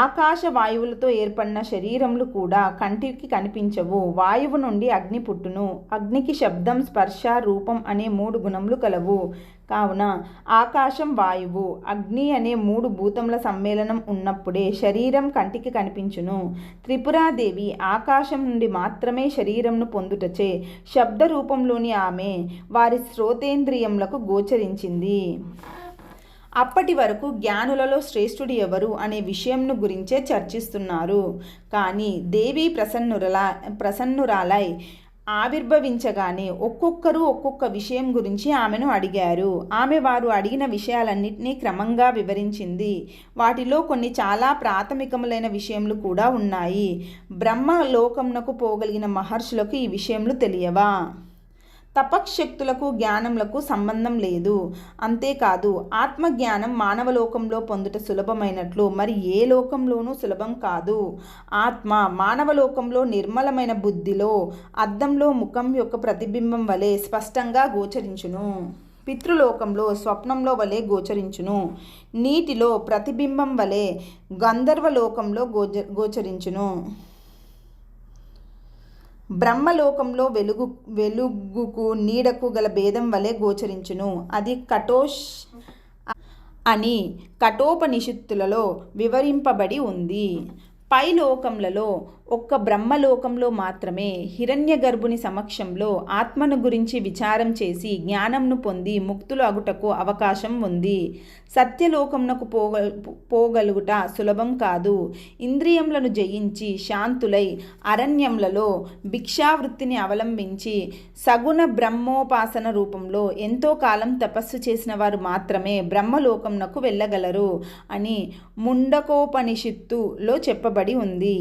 ఆకాశ వాయువులతో ఏర్పడిన శరీరములు కూడా కంటికి కనిపించవు. వాయువు నుండి అగ్ని పుట్టును. అగ్నికి శబ్దం, స్పర్శ, రూపం అనే 3 గుణములు కలవు. కావున ఆకాశం, వాయువు, అగ్ని అనే 3 భూతముల సమ్మేళనం ఉన్నప్పుడే శరీరం కంటికి కనిపించును. త్రిపురాదేవి ఆకాశం నుండి మాత్రమే శరీరంను పొందుటచే శబ్ద రూపంలోని ఆమె వారి శ్రోతేంద్రియములకు గోచరించింది. అప్పటి వరకు జ్ఞానులలో శ్రేష్ఠుడు ఎవరు అనే విషయంను గురించే చర్చిస్తున్నారు. కానీ దేవి ప్రసన్నురాలై ఆవిర్భవించగానే ఒక్కొక్కరు ఒక్కొక్క విషయం గురించి ఆమెను అడిగారు. ఆమె వారు అడిగిన విషయాలన్నింటినీ క్రమంగా వివరించింది. వాటిలో కొన్ని చాలా ప్రాథమికములైన విషయములు కూడా ఉన్నాయి. బ్రహ్మలోకమునకు పోగలిగిన మహర్షులకు ఈ విషయములు తెలియవా? తపశ్శక్తులకు, జ్ఞానములకు సంబంధం లేదు. అంతేకాదు ఆత్మజ్ఞానం మానవలోకంలో పొందుట సులభమైనట్లు మరి ఏ లోకంలోనూ సులభం కాదు. ఆత్మ మానవలోకంలో నిర్మలమైన బుద్ధిలో అద్దంలో ముఖం యొక్క ప్రతిబింబం వలె స్పష్టంగా గోచరించును. పితృలోకంలో స్వప్నంలో వలె గోచరించును. నీటిలో ప్రతిబింబం వలె గంధర్వలోకంలో గోచరించును. బ్రహ్మలోకంలో వెలుగుకు నీడకు గల భేదం వలె గోచరించును. అది కఠోష్ అని కఠోపనిషత్తులలో వివరింపబడి ఉంది. పై లోకములలో ఒక్క బ్రహ్మలోకంలో మాత్రమే హిరణ్యగర్భుని సమక్షంలో ఆత్మను గురించి విచారం చేసి జ్ఞానంను పొంది ముక్తులు అగుటకు అవకాశం ఉంది. సత్యలోకమునకు పోగలుగుట సులభం కాదు. ఇంద్రియములను జయించి శాంతులై అరణ్యములలో భిక్షావృత్తిని అవలంబించి సగుణ బ్రహ్మోపాసన రూపంలో ఎంతో కాలం తపస్సు చేసిన వారు మాత్రమే బ్రహ్మలోకమునకు వెళ్ళగలరు అని ముండకోపనిషత్తులో చెప్పబడి ఉంది.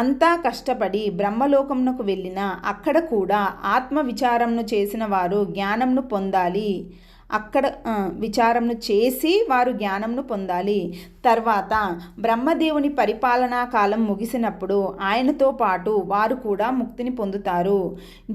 అంతా కష్టపడి బ్రహ్మలోకమునకు వెళ్ళినా అక్కడ కూడా ఆత్మ విచారంను చేసిన వారు జ్ఞానంను పొందాలి విచారమును చేసి వారు జ్ఞానంను పొందాలి. తర్వాత బ్రహ్మదేవుని పరిపాలనా కాలం ముగిసినప్పుడు ఆయనతో పాటు వారు కూడా ముక్తిని పొందుతారు.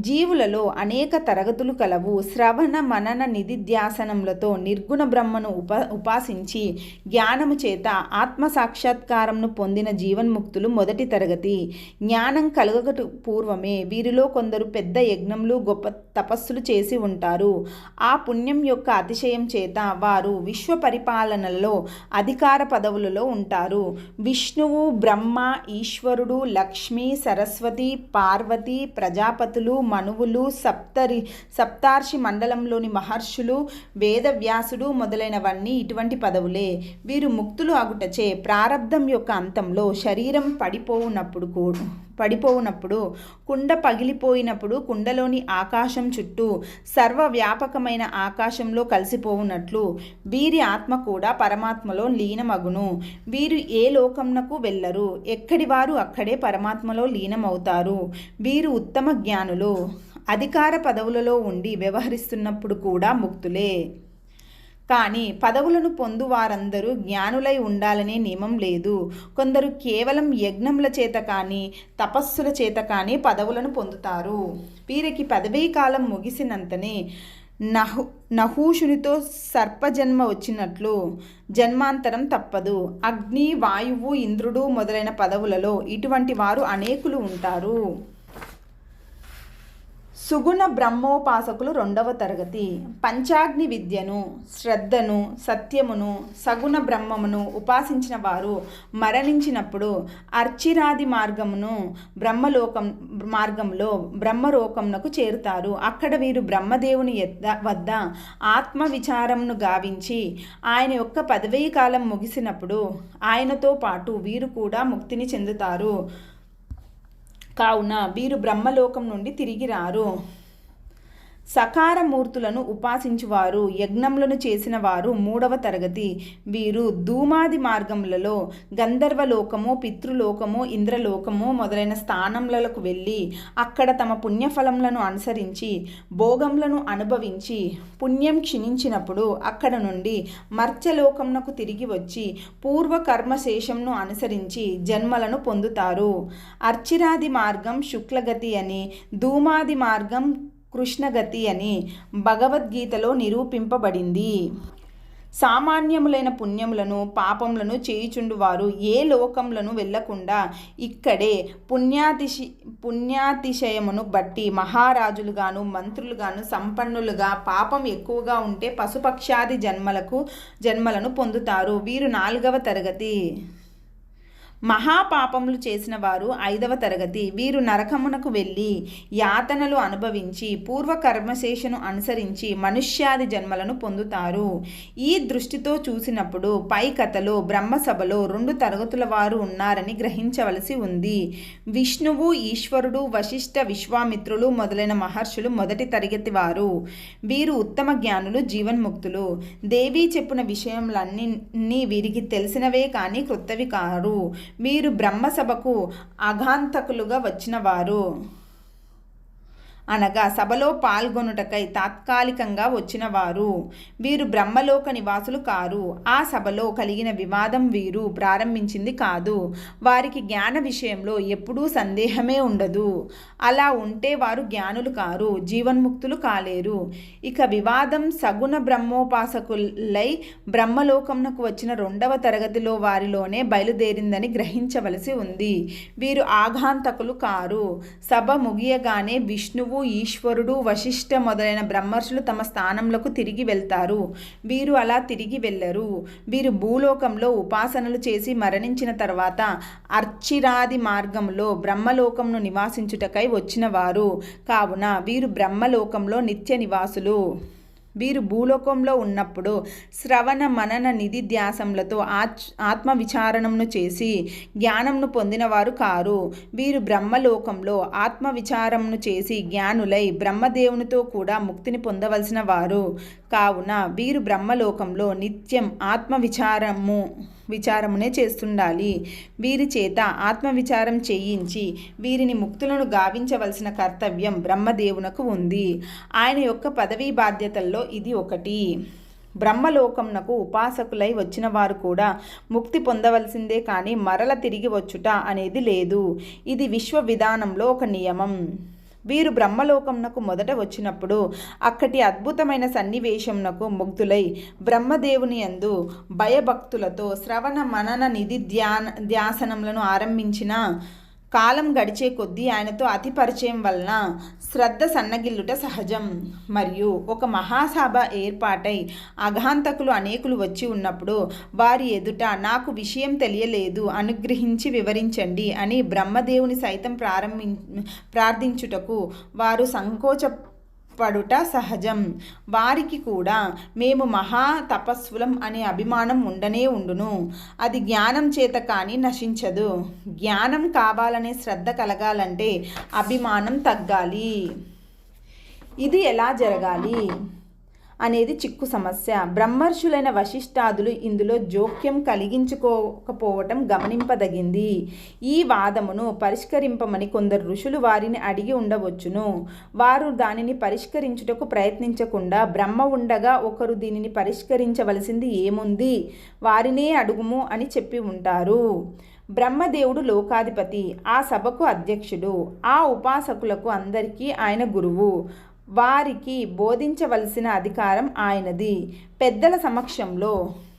జీవులలో అనేక తరగతులు కలవు. శ్రవణ మనన నిధిధ్యాసనములతో నిర్గుణ బ్రహ్మను ఉపాసించి జ్ఞానము చేత ఆత్మ సాక్షాత్కారంను పొందిన జీవన్ముక్తులు మొదటి తరగతి. జ్ఞానం కలుగట పూర్వమే వీరిలో కొందరు పెద్ద యజ్ఞములు గొప్ప తపస్సులు చేసి ఉంటారు. ఆ పుణ్యం యొక్క అతిశయం చేత వారు విశ్వ పరిపాలనలో అధికార పదవులలో ఉంటారు. విష్ణువు, బ్రహ్మ, ఈశ్వరుడు, లక్ష్మి, సరస్వతి, పార్వతి, ప్రజాపతులు, మనువులు, సప్తార్షి మండలంలోని మహర్షులు, వేదవ్యాసుడు మొదలైనవన్నీ ఇటువంటి పదవులే. వీరు ముక్తులు అగుటచే ప్రారబ్ధం యొక్క అంతంలో శరీరం పడిపోవునప్పుడు కుండ పగిలిపోయినప్పుడు కుండలోని ఆకాశం చుట్టూ సర్వవ్యాపకమైన ఆకాశంలో కలిసిపోవునట్లు వీరి ఆత్మ కూడా పరమాత్మలో లీనమగును. వీరు ఏ లోకంనకు వెళ్ళరు. ఎక్కడి వారు అక్కడే పరమాత్మలో లీనమవుతారు. వీరు ఉత్తమ జ్ఞానులు. అధికార పదవులలో ఉండి వ్యవహరిస్తున్నప్పుడు కూడా ముక్తులే. కానీ పదవులను పొందువారందరూ జ్ఞానులై ఉండాలనే నియమం లేదు. కొందరు కేవలం యజ్ఞముల చేత కానీ తపస్సుల చేత కానీ పదవులను పొందుతారు. వీరికి పదవీ కాలం ముగిసినంతనే నహూషునితో సర్పజన్మ వచ్చినట్లు జన్మాంతరం తప్పదు. అగ్ని, వాయువు, ఇంద్రుడు మొదలైన పదవులలో ఇటువంటి వారు అనేకులు ఉంటారు. సుగుణ బ్రహ్మోపాసకులు 2వ తరగతి. పంచాగ్ని విద్యను, శ్రద్ధను, సత్యమును, సగుణ బ్రహ్మమును ఉపాసించిన వారు మరణించినప్పుడు అర్చిరాది మార్గంలో బ్రహ్మలోకంనకు చేరుతారు. అక్కడ వీరు బ్రహ్మదేవుని వద్ద ఆత్మ విచారమును గావించి ఆయన యొక్క పదవీ కాలం ముగిసినప్పుడు ఆయనతో పాటు వీరు కూడా ముక్తిని చెందుతారు. కావున వీరు బ్రహ్మలోకం నుండి తిరిగి రారు. సకారమూర్తులను ఉపాసించువారు, యజ్ఞములను చేసిన వారు 3వ తరగతి. వీరు ధూమాది మార్గములలో గంధర్వలోకము, పితృలోకము, ఇంద్రలోకము మొదలైన స్థానములకు వెళ్ళి అక్కడ తమ పుణ్యఫలములను అనుసరించి భోగములను అనుభవించి పుణ్యం క్షీణించినప్పుడు అక్కడ నుండి మర్త్యలోకమునకు తిరిగి వచ్చి పూర్వకర్మశేషంను అనుసరించి జన్మలను పొందుతారు. అర్చిరాది మార్గం శుక్లగతి అని, ధూమాది మార్గం కృష్ణగతి అని భగవద్గీతలో నిరూపింపబడింది. సామాన్యములైన పుణ్యములను పాపములను చేయుచుండువారు ఏ లోకములను వెళ్లకుండా ఇక్కడే పుణ్యాతిశయమును బట్టి మహారాజులుగాను, మంత్రులుగాను, సంపన్నులుగా, పాపం ఎక్కువగా ఉంటే పశుపక్షాది జన్మలను పొందుతారు. వీరు 4వ తరగతి. మహాపాపములు చేసిన వారు 5వ తరగతి. వీరు నరకమునకు వెళ్ళి యాతనలు అనుభవించి పూర్వకర్మశేషను అనుసరించి మనుష్యాది జన్మలను పొందుతారు. ఈ దృష్టితో చూసినప్పుడు పై కథలో బ్రహ్మసభలో 2 తరగతుల వారు ఉన్నారని గ్రహించవలసి ఉంది. విష్ణువు, ఈశ్వరుడు, వశిష్ఠ, విశ్వామిత్రులు మొదలైన మహర్షులు మొదటి తరగతి వారు. వీరు ఉత్తమ జ్ఞానులు, జీవన్ముక్తులు. దేవి చెప్పిన విషయములన్నీ వీరికి తెలిసినవే కానీ క్రొత్తవి కారు. వీరు బ్రహ్మసభకు ఆగంతకులుగా వచ్చినవారు, అనగా సభలో పాల్గొనుటకై తాత్కాలికంగా వచ్చినవారు. వీరు బ్రహ్మలోక నివాసులు కారు. ఆ సభలో కలిగిన వివాదం వీరు ప్రారంభించింది కాదు. వారికి జ్ఞాన విషయంలో ఎప్పుడూ సందేహమే ఉండదు. అలా ఉంటే వారు జ్ఞానులు కారు, జీవన్ముక్తులు కాలేరు. ఇక వివాదం సగుణ బ్రహ్మోపాసకులై బ్రహ్మలోకంనకు వచ్చిన 2వ తరగతిలో వారిలోనే బయలుదేరిందని గ్రహించవలసి ఉంది. వీరు ఆఘాంతకులు కారు. సభ ముగియగానే విష్ణువు, ఈశ్వరుడు, వశిష్ఠ మొదలైన బ్రహ్మర్షులు తమ స్థానంలోకి తిరిగి వెళ్తారు. వీరు అలా తిరిగి వెళ్ళరు. వీరు భూలోకంలో ఉపాసనలు చేసి మరణించిన తర్వాత అర్చిరాది మార్గంలో బ్రహ్మలోకంను నివాసించుటకై వచ్చినవారు. కావున వీరు బ్రహ్మలోకంలో నిత్య నివాసులు. వీరు భూలోకంలో ఉన్నప్పుడు శ్రవణ మనన నిధిధ్యాసములతో ఆత్మవిచారణను చేసి జ్ఞానంను పొందినవారు కారు. వీరు బ్రహ్మలోకంలో ఆత్మవిచారమును చేసి జ్ఞానులై బ్రహ్మదేవునితో కూడా ముక్తిని పొందవలసిన వారు. కావున వీరు బ్రహ్మలోకంలో నిత్యం ఆత్మవిచారము విచారమునే చేస్తుండాలి. వీరి చేత ఆత్మవిచారం చేయించి వీరిని ముక్తులను గావించవలసిన కర్తవ్యం బ్రహ్మదేవునకు ఉంది. ఆయన యొక్క పదవీ బాధ్యతల్లో ఇది ఒకటి. బ్రహ్మలోకంనకు ఉపాసకులై వచ్చిన వారు కూడా ముక్తి పొందవలసిందే కానీ మరల తిరిగి వచ్చుట అనేది లేదు. ఇది విశ్వ విధానంలో ఒక నియమం. వీరు బ్రహ్మలోకంనకు మొదట వచ్చినప్పుడు అక్కడి అద్భుతమైన సన్నివేశంనకు ముగ్ధులై బ్రహ్మదేవుని యందు భయభక్తులతో శ్రవణ మనన నిధి ధ్యాసనములను ఆరంభించిన కాలం గడిచే కొద్దీ ఆయనతో అతి పరిచయం వలన శ్రద్ధ సన్నగిల్లుట సహజం. మరియు ఒక మహాసభ ఏర్పాటై అఘాంతకులు అనేకులు వచ్చి ఉన్నప్పుడు వారి ఎదుట నాకు విషయం తెలియలేదు, అనుగ్రహించి వివరించండి అని బ్రహ్మదేవుని సైతం ప్రార్థించుటకు వారు సంకోచపడుట సహజం. వారికి కూడా మేము మహా తపస్సులం అనే అభిమానం ఉండనే ఉండును. అది జ్ఞానం చేత కానీ నశించదు. జ్ఞానం కావాలనే శ్రద్ధ కలగాలంటే అభిమానం తగ్గాలి. ఇది ఎలా జరగాలి అనేది చిక్కు సమస్య. బ్రహ్మర్షులైన వశిష్ఠాదులు ఇందులో జోక్యం కలిగించుకోకపోవటం గమనింపదగింది. ఈ వాదమును పరిష్కరింపమని కొందరు ఋషులు వారిని అడిగి ఉండవచ్చును. వారు దానిని పరిష్కరించుటకు ప్రయత్నించకుండా బ్రహ్మ ఉండగా ఒకరు దీనిని పరిష్కరించవలసింది ఏముంది, వారినే అడుగుము అని చెప్పి ఉంటారు. బ్రహ్మదేవుడు లోకాధిపతి, ఆ సభకు అధ్యక్షుడు, ఆ ఉపాసకులకు అందరికీ ఆయన గురువు. వారికి బోధించవలసిన అధికారం ఆయనది. పెద్దల సమక్షంలో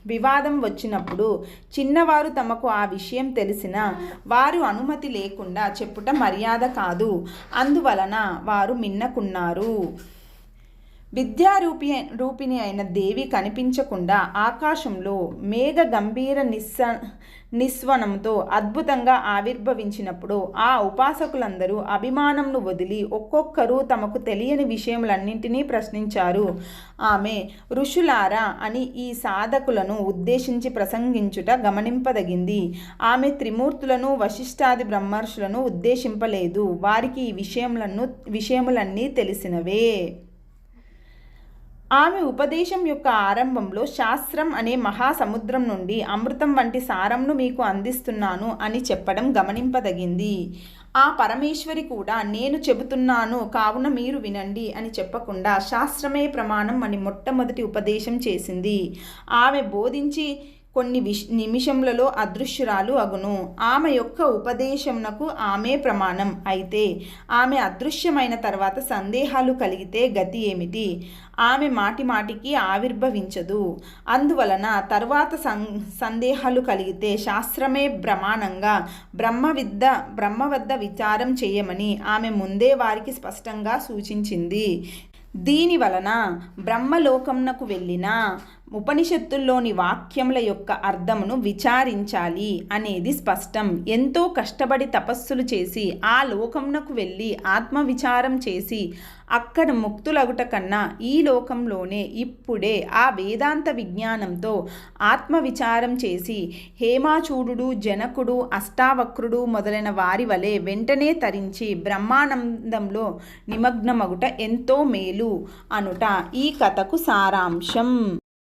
వివాదం వచ్చినప్పుడు చిన్నవారు తమకు ఆ విషయం తెలిసినా వారు అనుమతి లేకుండా చెప్పుట మర్యాద కాదు. అందువలన వారు మిన్నకున్నారు. విద్యారూపిణి అయిన దేవి కనిపించకుండా ఆకాశంలో మేఘ గంభీర నిస్వనంతో అద్భుతంగా ఆవిర్భవించినప్పుడు ఆ ఉపాసకులందరూ అభిమానంను వదిలి ఒక్కొక్కరు తమకు తెలియని విషయములన్నింటినీ ప్రశ్నించారు. ఆమె ఋషులారా అని ఈ సాధకులను ఉద్దేశించి ప్రసంగించుట గమనింపదగింది. ఆమె త్రిమూర్తులను వశిష్ఠాది బ్రహ్మర్షులను ఉద్దేశింపలేదు. వారికి ఈ విషయములన్నీ తెలిసినవే. ఆమె ఉపదేశం యొక్క ఆరంభంలో శాస్త్రం అనే మహాసముద్రం నుండి అమృతం వంటి సారంను మీకు అందిస్తున్నాను అని చెప్పడం గమనింపదగింది. ఆ పరమేశ్వరి కూడా నేను చెబుతున్నాను కావున మీరు వినండి అని చెప్పకుండా శాస్త్రమే ప్రమాణం అని మొట్టమొదటి ఉపదేశం చేసింది. ఆమె బోధించి కొన్ని నిమిషములలో అదృశ్యురాలు అగును. ఆమె యొక్క ఉపదేశంనకు ఆమె ప్రమాణం అయితే ఆమె అదృశ్యమైన తర్వాత సందేహాలు కలిగితే గతి ఏమిటి? ఆమె మాటిమాటికి ఆవిర్భవించదు. అందువలన తర్వాత సందేహాలు కలిగితే శాస్త్రమే ప్రమాణంగా బ్రహ్మ వద్ద విచారం చేయమని ఆమె ముందే వారికి స్పష్టంగా సూచించింది. దీని వలన బ్రహ్మలోకంనకు వెళ్ళిన ఉపనిషత్తుల్లోని వాక్యముల యొక్క అర్థమును విచారించాలి అనేది స్పష్టం. ఎంతో కష్టపడి తపస్సులు చేసి ఆ లోకంనకు వెళ్ళి ఆత్మవిచారం చేసి అక్కడ ముక్తులగుట కన్నా ఈ లోకంలోనే ఇప్పుడే ఆ వేదాంత విజ్ఞానంతో ఆత్మవిచారం చేసి హేమాచూడు, జనకుడు, అష్టావక్రుడు మొదలైన వారి వలె వెంటనే తరించి బ్రహ్మానందంలో నిమగ్నమగుట ఎంతో మేలు అనుట ఈ కథకు సారాంశం.